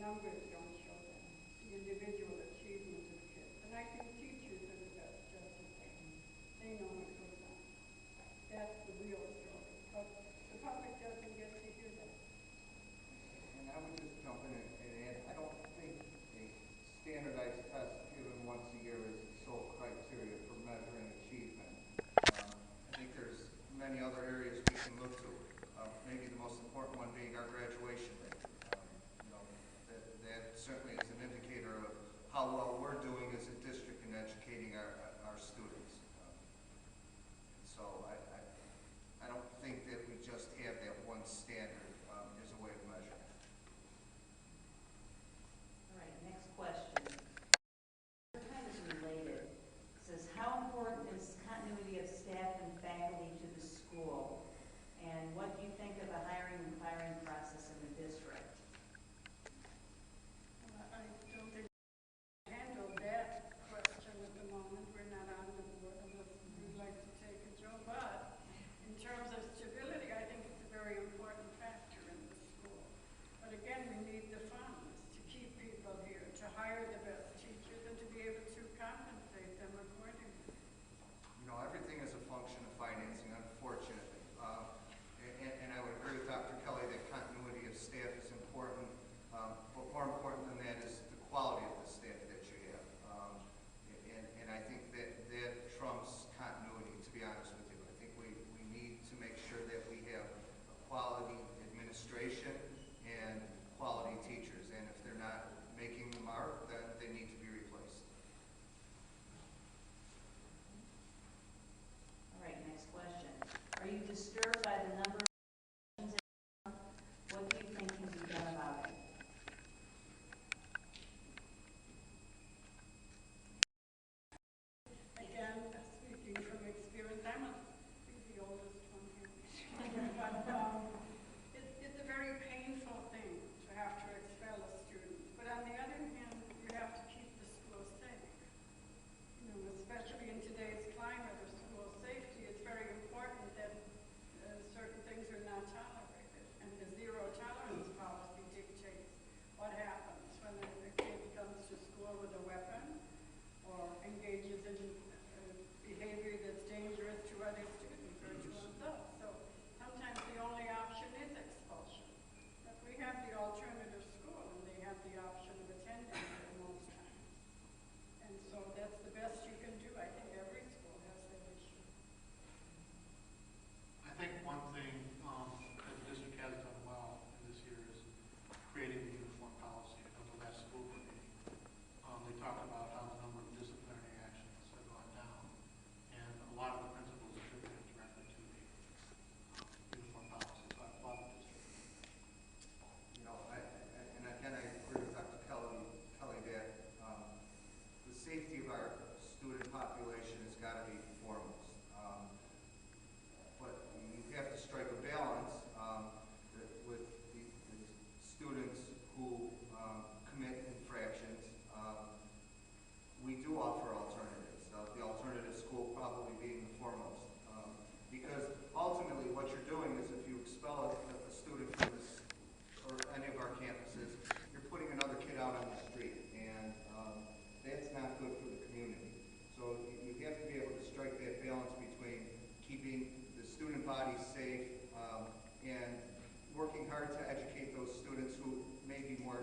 numbers don't show that, the individual achievement of kids. And I think teachers are the best judges. They know what goes on. That's the real story. But the public doesn't get to hear that. And I would just jump in and add, I don't think a standardized test given once a year is the sole criteria for measuring achievement. I think there's many other areas we can look to. Maybe the most important one being our graduation rate. That certainly is an indicator of how well we're doing as a district in educating our students. So I don't think that we just have that one standard as a way of measuring. All right, next question. Kind of related. It says, how important is continuity of staff and faculty to the school? And what do you think of the hiring and firing process in the district? I don't think we handle that question at the moment. We're not on the board unless we'd like to take it, Joe. But in terms of stability, I think it's a very important factor in the school. But again, we need the funds to keep people here, to hire the best teachers, and to be able to compensate them accordingly. Everything is a function of financing, unfortunately. And I would agree with Dr. Kelly that continuity of staff is important, but more important than that is the quality of the staff that you have. And I think that trumps continuity, to be honest with you. I think we need to make sure that we have a quality administration and quality teachers. And if they're not making the mark, then they need to be replaced. All right, next question. Are you disturbed by the number of questions? What do you think can be done about it? Again, speaking from experience, I must be the oldest one here. But it's a very painful thing to have to expel a student. But on the other hand, you have to keep the school safe. Especially in today's climate of school safety, it's very important that certain things are not tolerated. And the zero tolerance policy dictates what happens when a kid comes to school with a weapon or engages in behavior that's dangerous to other students or to himself. So sometimes the only option is expulsion. But we have the alternative school, and they have the option of attending it most times. And so that's the best you can do. I think every school has that issue. I think one thing that the district has done well this year is creating the uniform policy. I know the last school committee, they talked about how the number of disciplinary actions have gone down, and a lot of the principals attributed directly to the uniform policy. So I applaud the district. And again, I agree with Dr. Kelly that the safety of our student population has got to be foremost. But you have to strike a balance with the students who commit infractions. We do offer alternatives, the alternative school probably being the foremost. Because ultimately what you're doing is if you expel a student from this or any of our campuses, you're putting another kid out on the street, and that's not good for the community. So you have to be able to strike that balance between keeping the student body safe and working hard to educate those students who may be more